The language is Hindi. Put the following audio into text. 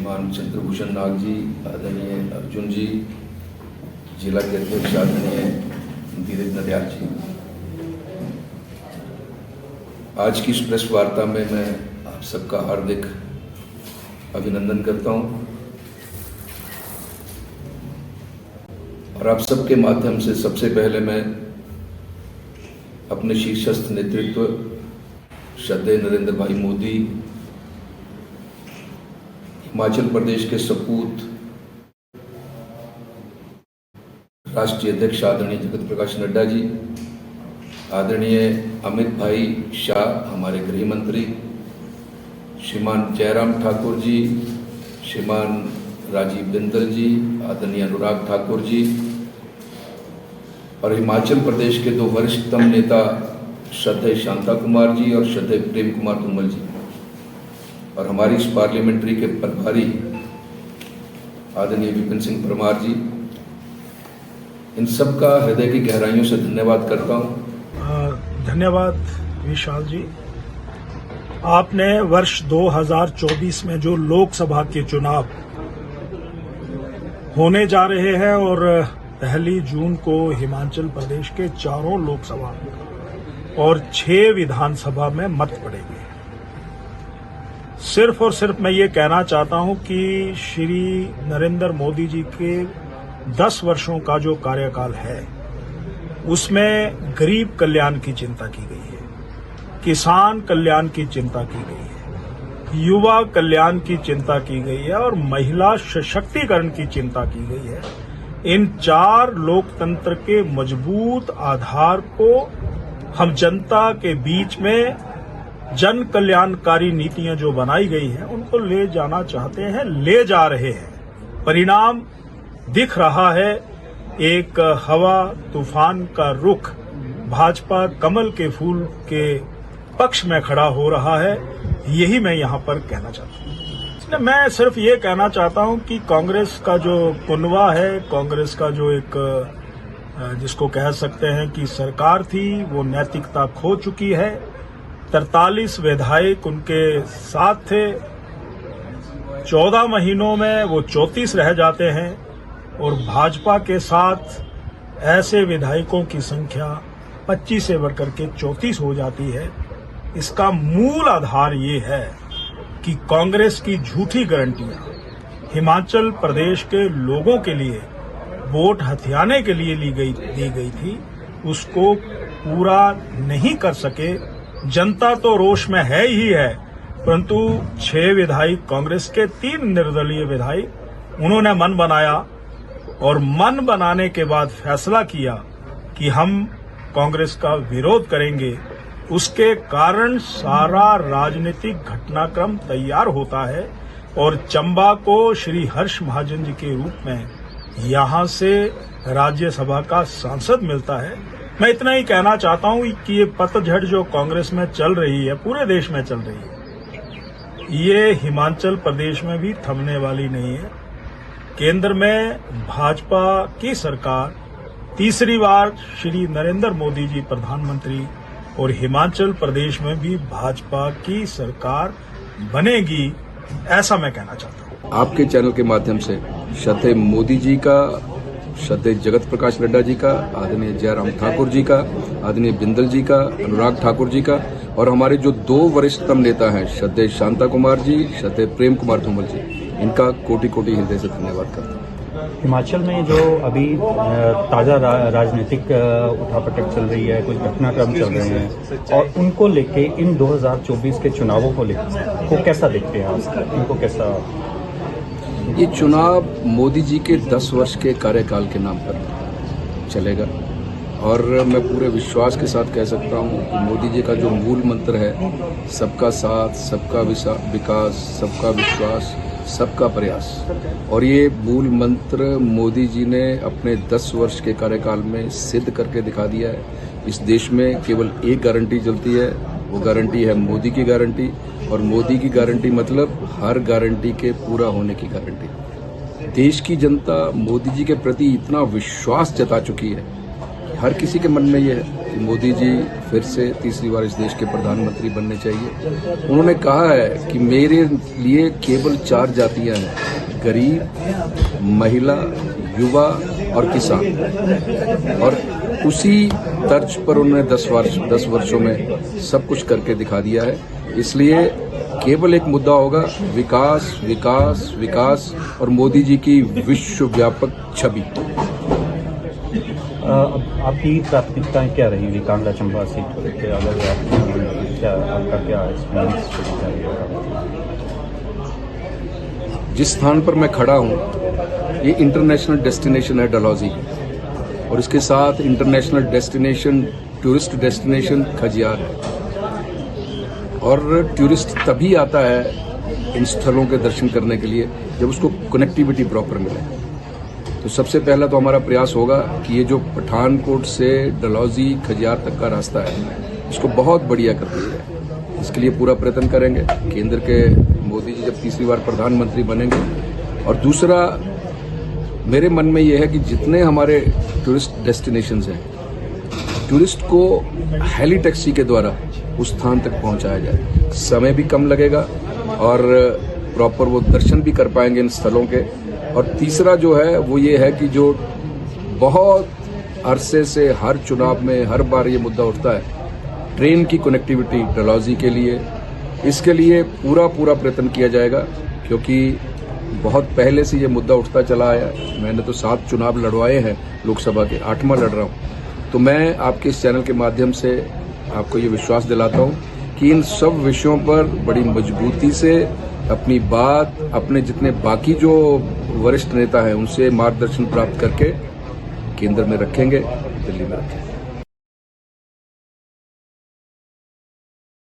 श्रीमान चंद्रभूषण नाग जी, आदरणीय अर्जुन जी, जिला के अध्यक्ष आदरणीय धीरज नडियाल जी, आज की इस प्रेस वार्ता में मैं आप सबका हार्दिक अभिनंदन करता हूं और आप सबके माध्यम से सबसे पहले मैं अपने शीर्षस्थ नेतृत्व श्रद्धेय नरेंद्र भाई मोदी, हिमाचल प्रदेश के सपूत राष्ट्रीय अध्यक्ष आदरणीय जगत प्रकाश नड्डा जी, आदरणीय अमित भाई शाह हमारे गृह मंत्री, श्रीमान जयराम ठाकुर जी, श्रीमान राजीव बिंदल जी, आदरणीय अनुराग ठाकुर जी और हिमाचल प्रदेश के दो वरिष्ठतम नेता श्रद्धेय शांता कुमार जी और श्रद्धेय प्रेम कुमार धूमल जी और हमारी इस पार्लियामेंट्री के प्रभारी आदरणीय विपिन सिंह परमार जी, इन सब का हृदय की गहराइयों से धन्यवाद करता हूं। धन्यवाद विशाल जी। आपने वर्ष 2024 में जो लोकसभा के चुनाव होने जा रहे हैं और 1 जून को हिमाचल प्रदेश के 4 लोकसभा और 6 विधानसभा में मत पड़ेंगे। सिर्फ और सिर्फ मैं ये कहना चाहता हूं कि श्री नरेंद्र मोदी जी के 10 वर्षों का जो कार्यकाल है उसमें गरीब कल्याण की चिंता की गई है, किसान कल्याण की चिंता की गई है, युवा कल्याण की चिंता की गई है और महिला सशक्तिकरण की चिंता की गई है। इन 4 लोकतंत्र के मजबूत आधार को हम जनता के बीच में जन कल्याणकारी नीतियां जो बनाई गई हैं उनको ले जाना चाहते हैं, ले जा रहे हैं। परिणाम दिख रहा है, एक हवा तूफान का रुख भाजपा कमल के फूल के पक्ष में खड़ा हो रहा है। यही मैं यहां पर कहना चाहता हूं। मैं सिर्फ ये कहना चाहता हूं कि कांग्रेस का जो कुनवा है, कांग्रेस का जो एक जिसको कह सकते हैं कि सरकार थी, वो नैतिकता खो चुकी है। 43 विधायक उनके साथ थे, 14 महीनों में वो 34 रह जाते हैं और भाजपा के साथ ऐसे विधायकों की संख्या 25 से बढ़कर के 34 हो जाती है। इसका मूल आधार ये है कि कांग्रेस की झूठी गारंटियां हिमाचल प्रदेश के लोगों के लिए वोट हथियाने के लिए दी गई थी, उसको पूरा नहीं कर सके। जनता तो रोष में है ही है, परंतु 6 विधायक कांग्रेस के, 3 निर्दलीय विधायक, उन्होंने मन बनाया और मन बनाने के बाद फैसला किया कि हम कांग्रेस का विरोध करेंगे। उसके कारण सारा राजनीतिक घटनाक्रम तैयार होता है और चंबा को श्री हर्ष महाजन जी के रूप में यहां से राज्यसभा का सांसद मिलता है। मैं इतना ही कहना चाहता हूं कि ये पतझड़ जो कांग्रेस में चल रही है, पूरे देश में चल रही है, ये हिमाचल प्रदेश में भी थमने वाली नहीं है। केंद्र में भाजपा की सरकार, तीसरी बार श्री नरेंद्र मोदी जी प्रधानमंत्री और हिमाचल प्रदेश में भी भाजपा की सरकार बनेगी, ऐसा मैं कहना चाहता हूं। आपके चैनल के माध्यम से श्रद्धेय मोदी जी का, श्रद्धेय जगत प्रकाश नड्डा जी का, आदरणीय जयराम ठाकुर जी का, आदरणीय बिंदल जी का, अनुराग ठाकुर जी का और हमारे जो 2 वरिष्ठतम नेता हैं श्रद्धेय शांता कुमार जी, श्रद्धेय प्रेम कुमार धूमल जी, इनका कोटि कोटि हृदय से धन्यवाद करता हूँ। हिमाचल में जो अभी ताज़ा राजनीतिक उठापटक चल रही है, कुछ घटनाक्रम चल रहे हैं और उनको लेके इन 2024 के चुनावों को लेकर को कैसा देखते हैं आप? इनको कैसा? ये चुनाव मोदी जी के 10 वर्ष के कार्यकाल के नाम पर चलेगा और मैं पूरे विश्वास के साथ कह सकता हूँ कि मोदी जी का जो मूल मंत्र है, सबका साथ, सबका विकास, सबका विश्वास, सबका प्रयास, और ये मूल मंत्र मोदी जी ने अपने 10 वर्ष के कार्यकाल में सिद्ध करके दिखा दिया है। इस देश में केवल एक गारंटी चलती है, वो गारंटी है मोदी की गारंटी, और मोदी की गारंटी मतलब हर गारंटी के पूरा होने की गारंटी। देश की जनता मोदी जी के प्रति इतना विश्वास जता चुकी है, हर किसी के मन में ये है कि मोदी जी फिर से तीसरी बार इस देश के प्रधानमंत्री बनने चाहिए। उन्होंने कहा है कि मेरे लिए केवल 4 जातियां हैं, गरीब, महिला, युवा और किसान, और उसी तर्ज पर उन्होंने 10 वर्षों में सब कुछ करके दिखा दिया है। इसलिए केवल एक मुद्दा होगा, विकास विकास विकास और मोदी जी की विश्वव्यापक छवि। अब आपकी प्राथमिकताएं क्या रही विकांडा चंबा सीट को लेकर? अगर आपका क्या जिस स्थान पर मैं खड़ा हूं, ये इंटरनेशनल डेस्टिनेशन है डलहौजी, और इसके साथ international destination, tourist destination Khajjiar है। और टूरिस्ट तभी आता है इन स्थलों के दर्शन करने के लिए जब उसको कनेक्टिविटी प्रॉपर मिले। तो सबसे पहला तो हमारा प्रयास होगा कि ये जो पठानकोट से डलहौजी खजियार तक का रास्ता है, इसको बहुत बढ़िया कर दिया जाए। इसके लिए पूरा प्रयत्न करेंगे। केंद्र के मोदी जी जब तीसरी बार प्रधानमंत्री बनेंगे। और दूसरा मेरे मन में ये है कि जितने हमारे टूरिस्ट डेस्टिनेशंस हैं, टूरिस्ट को हेली टैक्सी के द्वारा उस स्थान तक पहुंचाया जाए। समय भी कम लगेगा और प्रॉपर वो दर्शन भी कर पाएंगे इन स्थलों के। और तीसरा जो है वो ये है कि जो बहुत अरसे से हर चुनाव में हर बार ये मुद्दा उठता है, ट्रेन की कनेक्टिविटी डलहौजी के लिए, इसके लिए पूरा प्रयत्न किया जाएगा, क्योंकि बहुत पहले से ये मुद्दा उठता चला आया। मैंने तो 7 चुनाव लड़वाए हैं लोकसभा के, 8वां लड़ रहा हूँ। तो मैं आपके इस चैनल के माध्यम से आपको ये विश्वास दिलाता हूँ कि इन सब विषयों पर बड़ी मजबूती से अपनी बात, अपने जितने बाकी जो वरिष्ठ नेता हैं उनसे मार्गदर्शन प्राप्त करके केंद्र में रखेंगे, दिल्ली में रखेंगे।